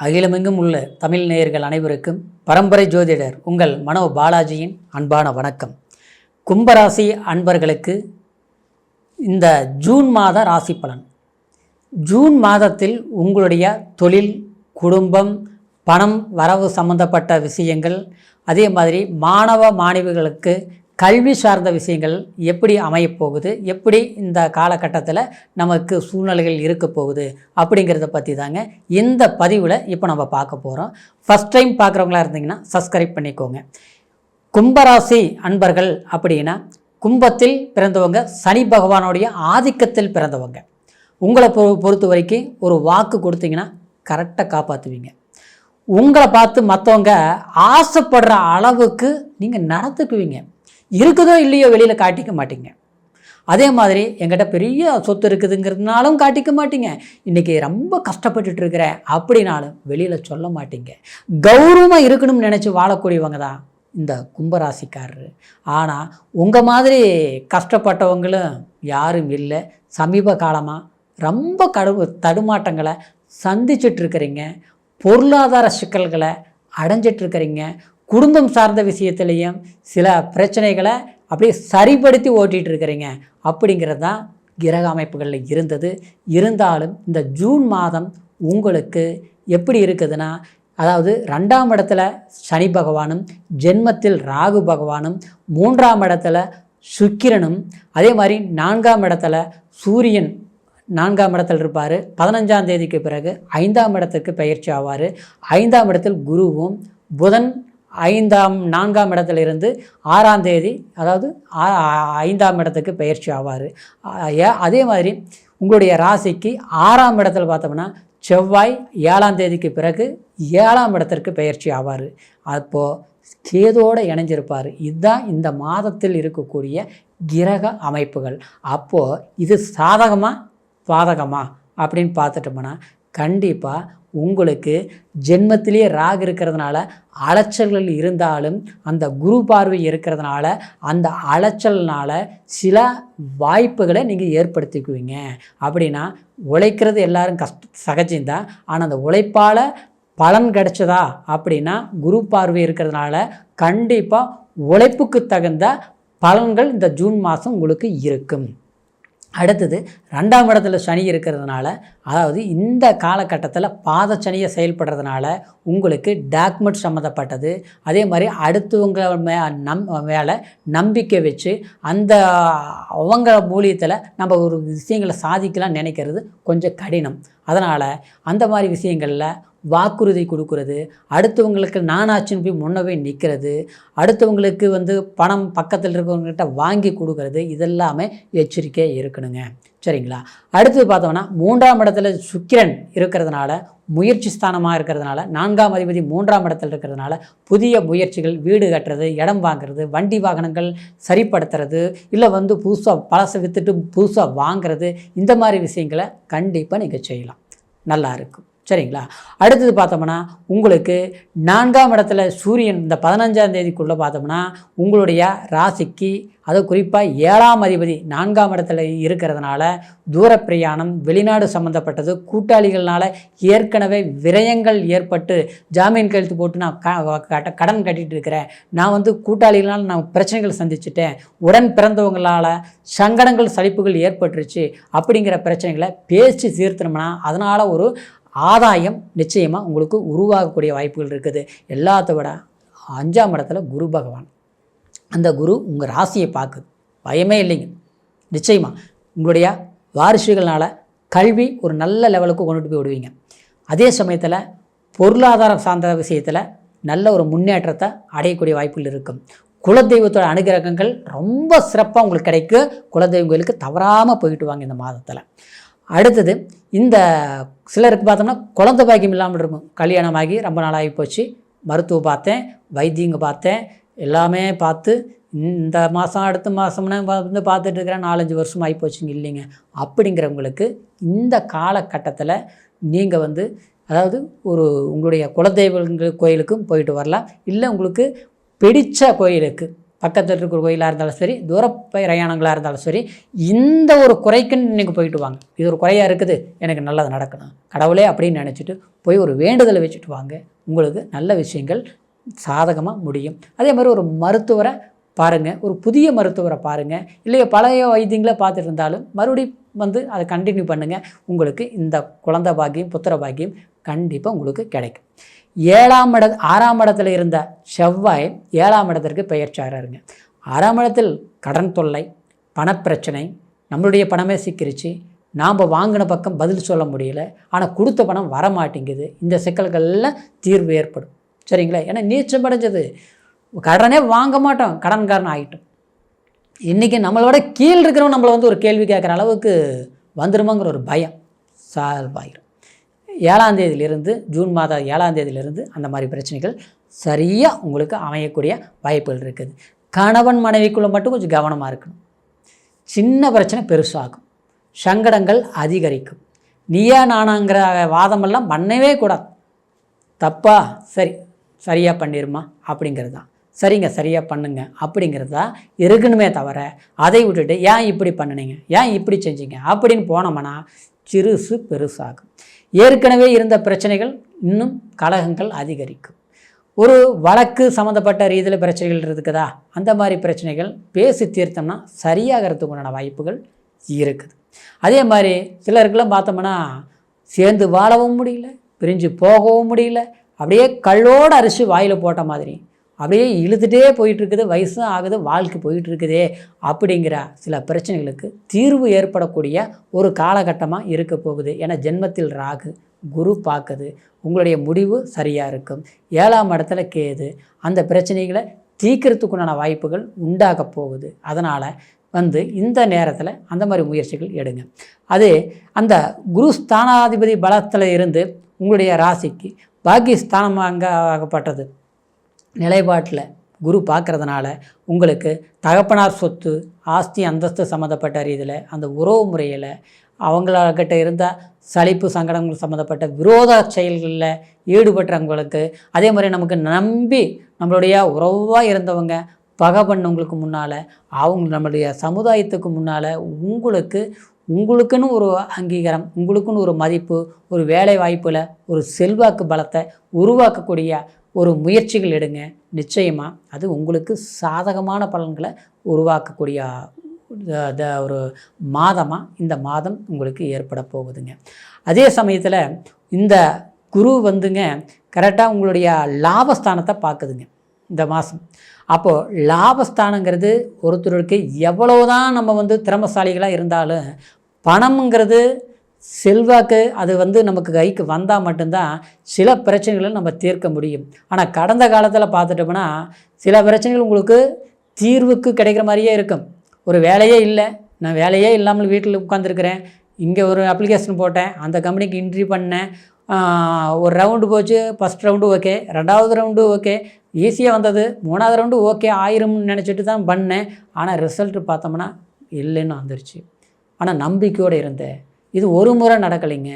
அகிலமெங்கும் உள்ள தமிழ் நேயர்கள் அனைவருக்கும் பரம்பரை ஜோதிடர் உங்கள் மனோ பாலாஜியின் அன்பான வணக்கம். கும்பராசி அன்பர்களுக்கு இந்த ஜூன் மாத ராசி பலன். ஜூன் மாதத்தில் உங்களுடைய தொழில், குடும்பம், பணம் வரவு சம்பந்தப்பட்ட விஷயங்கள், அதே மாதிரி மாணவ மாணவிகளுக்கு கல்வி சார்ந்த விஷயங்கள் எப்படி அமையப்போகுது, எப்படி இந்த காலகட்டத்தில் நமக்கு சூழ்நிலைகள் இருக்க போகுது அப்படிங்கிறத பற்றி தாங்க இந்த பதிவில் இப்போ நம்ம பார்க்க போகிறோம். ஃபஸ்ட் டைம் பார்க்குறவங்களா இருந்தீங்கன்னா சப்ஸ்கிரைப் பண்ணிக்கோங்க. கும்பராசி அன்பர்கள் அப்படின்னா கும்பத்தில் பிறந்தவங்க, சனி பகவானுடைய ஆதிக்கத்தில் பிறந்தவங்க. உங்களை பொறுத்த வரைக்கும் ஒரு வாக்கு கொடுத்தீங்கன்னா கரெக்டாக காப்பாற்றுவீங்க. உங்களை பார்த்து மற்றவங்க ஆசைப்படுற அளவுக்கு நீங்கள் நடந்துக்குவீங்க. இருக்குதோ இல்லையோ வெளியில் காட்டிக்க மாட்டீங்க. அதே மாதிரி என்கிட்ட பெரிய சொத்து இருக்குதுங்கிறதுனாலும் காட்டிக்க மாட்டீங்க. இன்றைக்கி ரொம்ப கஷ்டப்பட்டுட்டு இருக்கிறேன் அப்படின்னாலும் வெளியில் சொல்ல மாட்டீங்க. கௌரவமாக இருக்கணும்னு நினச்சி வாழக்கூடியவங்க தான் இந்த கும்பராசிக்காரரு. ஆனால் உங்கள் மாதிரி கஷ்டப்பட்டவங்களும் யாரும் இல்லை. சமீப காலமாக ரொம்ப தடுமாட்டங்களை சந்திச்சிட்ருக்கிறீங்க. பொருளாதார சிக்கல்களை அடைஞ்சிட்ருக்கிறீங்க. குடும்பம் சார்ந்த விஷயத்துலேயும் சில பிரச்சனைகளை அப்படியே சரிப்படுத்தி ஓட்டிகிட்டு இருக்கிறீங்க. அப்படிங்கிறது தான் கிரக அமைப்புகளில் இருந்தது. இருந்தாலும் இந்த ஜூன் மாதம் உங்களுக்கு எப்படி இருக்குதுன்னா, அதாவது 2ஆம் இடத்துல சனி பகவானும், ஜென்மத்தில் ராகு பகவானும், 3ஆம் இடத்துல சுக்கிரனும், அதே மாதிரி 4ஆம் இடத்துல சூரியன் 4ஆம் இடத்தில் இருப்பார். 15ஆம் தேதிக்கு பிறகு 5ஆம் இடத்திற்கு பயிற்சி ஆவார். 5ஆம் இடத்தில் குருவும், புதன் 4ஆம் இடத்துலேருந்து 6ஆம் தேதி, அதாவது 5ஆம் இடத்துக்கு பயிற்சி ஆவார். அதே மாதிரி உங்களுடைய ராசிக்கு 6ஆம் இடத்துல பார்த்தோம்னா செவ்வாய் 7ஆம் தேதிக்கு பிறகு 7ஆம் இடத்திற்கு பயிற்சி ஆவார். அப்போது கேதோடு இணைஞ்சிருப்பார். இதுதான் இந்த மாதத்தில் இருக்கக்கூடிய கிரக அமைப்புகள். அப்போது இது சாதகமாக பாதகமா அப்படின்னு பார்த்துட்டோம்னா கண்டிப்பாக உங்களுக்கு ஜென்மத்திலேயே ராகு இருக்கிறதுனால அலைச்சல்கள் இருந்தாலும் அந்த குரு பார்வை இருக்கிறதுனால அந்த அலைச்சல்னால சில வாய்ப்புகளை நீங்கள் ஏற்படுத்திக்குவீங்க. அப்படின்னா உழைக்கிறது எல்லாரும் சகஜம்தான். ஆனால் அந்த உழைப்பால் பலன் கிடைச்சதா அப்படின்னா குரு பார்வை இருக்கிறதுனால கண்டிப்பாக உழைப்புக்கு தகுந்த பலன்கள் இந்த ஜூன் மாதம் உங்களுக்கு இருக்கும். அடுத்தது 2ஆம் இடத்துல சனி இருக்கிறதுனால, அதாவது இந்த காலகட்டத்தில் பாதச்சனியை செயல்படுறதுனால உங்களுக்கு டாக்குமெண்ட் சம்மந்தப்பட்டது, அதே மாதிரி அடுத்தவங்க மேலே நம்பிக்கை வச்சு அந்த அவங்க மூலியத்தில் நம்ம ஒரு விஷயங்களை சாதிக்கலாம் நினைக்கிறது கொஞ்சம் கடினம். அதனால் அந்த மாதிரி விஷயங்களில் வாக்குறுதி கொடுக்கறது, அடுத்தவங்களுக்கு நானாச்சுன்னு போய் முன்னவே நிற்கிறது, அடுத்தவங்களுக்கு பணம் பக்கத்தில் இருக்கிறவங்ககிட்ட வாங்கி கொடுக்கறது, இதெல்லாமே எச்சரிக்கையாக இருக்கணுங்க. சரிங்களா? அடுத்தது பார்த்தோம்னா 3ஆம் இடத்துல சுக்கிரன் இருக்கிறதுனால, முயற்சி ஸ்தானமாக இருக்கிறதுனால, 4ஆம் அதிபதி 3ஆம் இடத்துல இருக்கிறதுனால புதிய முயற்சிகள், வீடு கட்டுறது, இடம் வாங்கிறது, வண்டி வாகனங்கள் சரிப்படுத்துறது, இல்லை புதுசாக பழசை விற்றுட்டு புதுசாக வாங்கிறது, இந்த மாதிரி விஷயங்களை கண்டிப்பாக நீங்கள் செய்யலாம். நல்லா இருக்கும். சரிங்களா? அடுத்தது பார்த்தோம்னா உங்களுக்கு 4ஆம் இடத்துல சூரியன் இந்த 15ஆம் தேதிக்குள்ளே பார்த்தோம்னா உங்களுடைய ராசிக்கு, அது குறிப்பாக 7ஆம் அதிபதி 4ஆம் இடத்துல இருக்கிறதுனால தூர பிரயாணம், வெளிநாடு சம்மந்தப்பட்டது, கூட்டாளிகள்னால ஏற்கனவே விரயங்கள் ஏற்பட்டு ஜாமீன் கையெழுத்து போட்டு நான் கடன் கட்டிகிட்டு இருக்கிறேன், நான் கூட்டாளிகளால் நான் பிரச்சனைகள் சந்திச்சிட்டேன், உடன் பிறந்தவங்களால் சங்கடங்கள் சலிப்புகள் ஏற்பட்டுருச்சு அப்படிங்கிற பிரச்சனைகளை பேசி தீர்த்தனோம்னா அதனால் ஒரு ஆதாயம் நிச்சயமாக உங்களுக்கு உருவாகக்கூடிய வாய்ப்புகள் இருக்குது. எல்லாத்த விட 5ஆம் இடத்துல குரு பகவான், அந்த குரு உங்கள் ராசியை பார்க்குது. பயமே இல்லைங்க. நிச்சயமாக உங்களுடைய வாரிசுகள்னால் கல்வி ஒரு நல்ல லெவலுக்கு கொண்டுட்டு போய் விடுவீங்க. அதே சமயத்தில் பொருளாதாரம் சார்ந்த விஷயத்தில் நல்ல ஒரு முன்னேற்றத்தை அடையக்கூடிய வாய்ப்புகள் இருக்கும். குலதெய்வத்தோட அனுகிரகங்கள் ரொம்ப சிறப்பாக உங்களுக்கு கிடைக்கும். குலதெய்வம் கோயிலுக்கு தவறாமல் போயிட்டு வாங்க இந்த மாதத்தில். அடுத்தது இந்த சிலருக்கு பார்த்தோம்னா குழந்தை பாக்கியம் இல்லாமல் இருக்கும். கல்யாணமாகி ரொம்ப நாளாகி போச்சு, மருத்துவம் பார்த்தேன், வைத்தியங்க பார்த்தேன், எல்லாமே பார்த்து இந்த மாதம் அடுத்த மாதம்னா பார்த்துட்டு இருக்கிறேன், 4-5 வருஷம் ஆகி போச்சுங்க. இல்லைங்க, அப்படிங்கிறவங்களுக்கு இந்த காலகட்டத்தில் நீங்கள் அதாவது ஒரு உங்களுடைய குலதெய்வ கோயிலுக்கும் போயிட்டு வரலாம். இல்லை உங்களுக்கு பிடித்த கோயிலுக்கு பக்கத்தில் இருக்கிற கோயிலாக இருந்தாலும் சரி, தூர பிரயாணங்களாக இருந்தாலும் சரி, இந்த ஒரு குறைக்குன்னு நீங்கள் போயிட்டு வாங்க. இது ஒரு குறையாக இருக்குது, எனக்கு நல்லது நடக்கணும் கடவுளே அப்படின்னு நினச்சிட்டு போய் ஒரு வேண்டுதலை வச்சுட்டு வாங்க. உங்களுக்கு நல்ல விஷயங்கள் சாதகமாக முடியும். அதே மாதிரி ஒரு மருத்துவரை பாருங்கள், ஒரு புதிய மருத்துவரை பாருங்கள். இல்லையா பழைய வைத்தியங்களை பார்த்துட்டு இருந்தாலும் மறுபடியும் அதை கண்டினியூ பண்ணுங்கள். உங்களுக்கு இந்த குழந்தை பாக்கியம், புத்திர பாக்கியம் கண்டிப்பாக உங்களுக்கு கிடைக்கும். 6ஆம் இடத்துல இருந்த செவ்வாய் 7ஆம் இடத்திற்கு பெயர்ச்சாருங்க. 6ஆம் இடத்தில் கடன் தொல்லை, பணப்பிரச்சனை, நம்மளுடைய பணமே சிக்கிருச்சு, நாம் வாங்கின பக்கம் பதில் சொல்ல முடியல, ஆனால் கொடுத்த பணம் வரமாட்டேங்குது. இந்த சிக்கல்கள்லாம் தீர்வு ஏற்படும். சரிங்களா? ஏன்னா நீச்சம் அடைஞ்சது, கடனே வாங்க மாட்டோம், கடன்காரன் ஆகிட்டோம். இன்றைக்கி நம்மளோட கீழ் இருக்கிறவங்க நம்மளை ஒரு கேள்வி கேட்குற அளவுக்கு வந்துடுமாங்கிற ஒரு பயம் சால்வ் ஆகிடும். 7ஆம் தேதியிலிருந்து, ஜூன் மாதம் 7ஆம் தேதியிலிருந்து அந்த மாதிரி பிரச்சனைகள் சரியாக உங்களுக்கு அமையக்கூடிய வாய்ப்புகள் இருக்குது. கணவன் மனைவிக்குள்ளே மட்டும் கொஞ்சம் கவனமாக இருக்கணும். சின்ன பிரச்சனை பெருசாகும், சங்கடங்கள் அதிகரிக்கும். நீயா நானாங்கிற வாதமெல்லாம் பண்ணவே கூடாது. தப்பா சரியாக பண்ணிடுமா அப்படிங்கிறது தான். சரிங்க, சரியாக பண்ணுங்க அப்படிங்கிறது தான் இருக்கணுமே தவிர, அதை விட்டுட்டு ஏன் இப்படி பண்ணினீங்க, ஏன் இப்படி செஞ்சீங்க அப்படின்னு போனோம்னா சிறுசு பெருசாகும். ஏற்கனவே இருந்த பிரச்சனைகள் இன்னும் கலகங்கள் அதிகரிக்கும். ஒரு வழக்கு சம்மந்தப்பட்ட ரீதியில் பிரச்சனைகள் இருக்குதா, அந்த மாதிரி பிரச்சனைகள் பேசி தீர்த்தோம்னா சரியாகிறதுக்கு உண்டான வாய்ப்புகள் இருக்குது. அதே மாதிரி சிலருக்கெல்லாம் பார்த்தோம்னா சேர்ந்து வாழவும் முடியல, பிரிஞ்சு போகவும் முடியல, அப்படியே கல்லோடு அரிசி வாயில் போட்ட மாதிரி அப்படியே இழுத்துட்டே போயிட்டுருக்குது, வயசும் ஆகுது, வாழ்க்கை போயிட்டுருக்குதே அப்படிங்கிற சில பிரச்சனைகளுக்கு தீர்வு ஏற்படக்கூடிய ஒரு காலகட்டமாக இருக்க போகுது. ஏன்னா ஜென்மத்தில் ராகு, குரு பார்க்குது, உங்களுடைய முடிவு சரியாக இருக்கும். 7ஆம் இடத்துல கேது, அந்த பிரச்சனைகளை தீர்க்கிறதுக்குண்டான வாய்ப்புகள் உண்டாக போகுது. அதனால் இந்த நேரத்தில் அந்த மாதிரி முயற்சிகள் எடுங்க. அது அந்த குரு ஸ்தானாதிபதி பலத்தில் இருந்து உங்களுடைய ராசிக்கு பாக்கியஸ்தானமாக ஆகப்பட்டது நிலைப்பாட்டில் குரு பார்க்குறதுனால உங்களுக்கு தகப்பனார் சொத்து, ஆஸ்தி, அந்தஸ்து சம்மந்தப்பட்ட ரீதியில், அந்த உறவு முறையில் அவங்கக்கிட்ட இருந்த சலிப்பு சங்கடங்கள் சம்மந்தப்பட்ட விரோத செயல்களில் ஈடுபட்டுறவங்களுக்கு, அதே மாதிரி நமக்கு நம்பி நம்மளுடைய உறவாக இருந்தவங்க பகை பண்ணவங்களுக்கு முன்னால், நம்மளுடைய சமுதாயத்துக்கு முன்னால் உங்களுக்குன்னு ஒரு அங்கீகாரம், உங்களுக்குன்னு ஒரு மதிப்பு, ஒரு வேலை வாய்ப்பில் ஒரு செல்வாக்கு பலத்தை உருவாக்கக்கூடிய ஒரு முயற்சிகள் எடுங்க. நிச்சயமாக அது உங்களுக்கு சாதகமான பலன்களை உருவாக்கக்கூடிய ஒரு மாதமாக இந்த மாதம் உங்களுக்கு ஏற்பட போகுதுங்க. அதே சமயத்தில் இந்த குரு கரெக்டாக உங்களுடைய லாபஸ்தானத்தை பார்க்குதுங்க இந்த மாதம். அப்போது லாபஸ்தானங்கிறது ஒருத்தருக்கு எவ்வளோதான் நம்ம திறமசாலிகளாக இருந்தாலும் பணம்ங்கிறது செல்வாக்கு அது நமக்கு கைக்கு வந்தால் மட்டும்தான் சில பிரச்சனைகளை நம்ம தீர்க்க முடியும். ஆனால் கடந்த காலத்தில் பார்த்துட்டோம்னா சில பிரச்சனைகள் உங்களுக்கு தீர்வுக்கு கிடைக்கிற மாதிரியே இருக்கும். ஒரு வேலையே இல்லை, நான் வேலையே இல்லாமல் வீட்டில் உட்காந்துருக்கிறேன், இங்கே ஒரு அப்ளிகேஷன் போட்டேன், அந்த கம்பெனிக்கு இன்டர்வியூ பண்ணேன், ஒரு ரவுண்டு போச்சு, ஃபஸ்ட் ரவுண்டு ஓகே, 2வது ரவுண்டு ஓகே, ஈஸியாக வந்தது, 3வது ரவுண்டு ஓகே ஆயிரும்னு நினச்சிட்டு தான் பண்ணேன். ஆனால் ரிசல்ட்டு பார்த்தோம்னா இல்லைன்னு வந்துருச்சு. ஆனால் நம்பிக்கையோடு இருந்தேன். இது ஒரு முறை நடக்கலைங்க,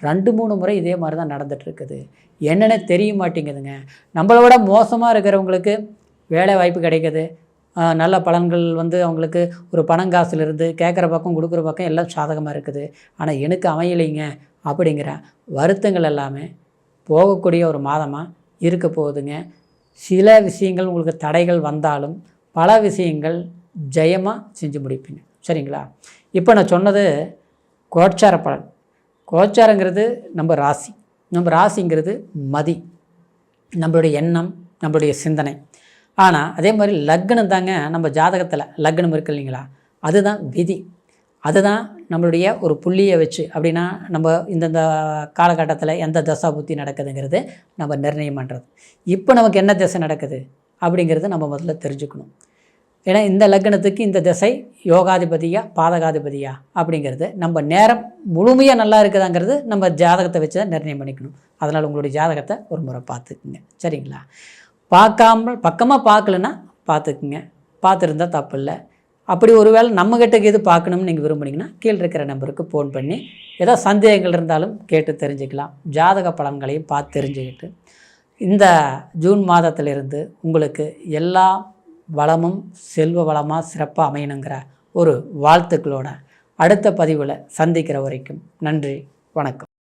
2-3 முறை இதே மாதிரி தான் நடந்துகிட்ருக்குது. என்னென்ன தெரிய மாட்டேங்குதுங்க. நம்மளோட மோசமாக இருக்கிறவங்களுக்கு வேலை வாய்ப்பு கிடைக்கிது, நல்ல பலன்கள் அவங்களுக்கு ஒரு பணங்காசுலேருந்து கேட்குற பக்கம் கொடுக்குற பக்கம் எல்லாம் சாதகமாக இருக்குது. ஆனால் எனக்கு அமையலைங்க அப்படிங்கிற வருத்தங்கள் எல்லாமே போகக்கூடிய ஒரு மாதமாக இருக்க போகுதுங்க. சில விஷயங்கள் உங்களுக்கு தடைகள் வந்தாலும் பல விஷயங்கள் ஜெயமாக செஞ்சு முடிப்பீங்க. சரிங்களா? இப்போ நான் சொன்னது கோச்சார பலன். கோச்சாரங்கிறது நம்ம ராசி, நம்ம ராசிங்கிறது மதி, நம்மளுடைய எண்ணம், நம்மளுடைய சிந்தனை. ஆனால் அதே மாதிரி லக்னம் தாங்க நம்ம ஜாதகத்தில் லக்னம் இருக்குது இல்லைங்களா, அதுதான் விதி. அதுதான் நம்மளுடைய ஒரு புள்ளியை வச்சு அப்படின்னா நம்ம இந்தந்த காலகட்டத்தில் எந்த தசா புத்தி நடக்குதுங்கிறது நம்ம நிர்ணயம் பண்ணுறது. இப்போ நமக்கு என்ன திசை நடக்குது அப்படிங்கிறது நம்ம முதல்ல தெரிஞ்சுக்கணும். ஏன்னா இந்த லக்னத்துக்கு இந்த திசை யோகாதிபதியா பாதகாதிபதியா அப்படிங்கிறது நம்ம நேரம் முழுமையாக நல்லா இருக்குதாங்கிறது நம்ம ஜாதகத்தை வச்சு தான் நிர்ணயம் பண்ணிக்கணும். அதனால் உங்களுடைய ஜாதகத்தை ஒரு முறை பார்த்துக்குங்க. சரிங்களா? பக்கமாக பார்க்கலன்னா பார்த்துக்குங்க, பார்த்துருந்தா தப்பு இல்லை. அப்படி ஒருவேளை நம்மகிட்ட எது பார்க்கணும்னு நீங்கள் விரும்புனீங்கன்னா கீழே இருக்கிற நம்பருக்கு ஃபோன் பண்ணி ஏதோ சந்தேகங்கள் இருந்தாலும் கேட்டு தெரிஞ்சுக்கலாம். ஜாதக பலன்களையும் பார்த்து தெரிஞ்சுக்கிட்டு இந்த ஜூன் மாதத்திலிருந்து உங்களுக்கு எல்லா வளமும் செல்வ வளமாக சிறப்பாக அமையணுங்கிற ஒரு வாழ்த்துக்களோட அடுத்த பதிவில் சந்திக்கிற வரைக்கும் நன்றி, வணக்கம்.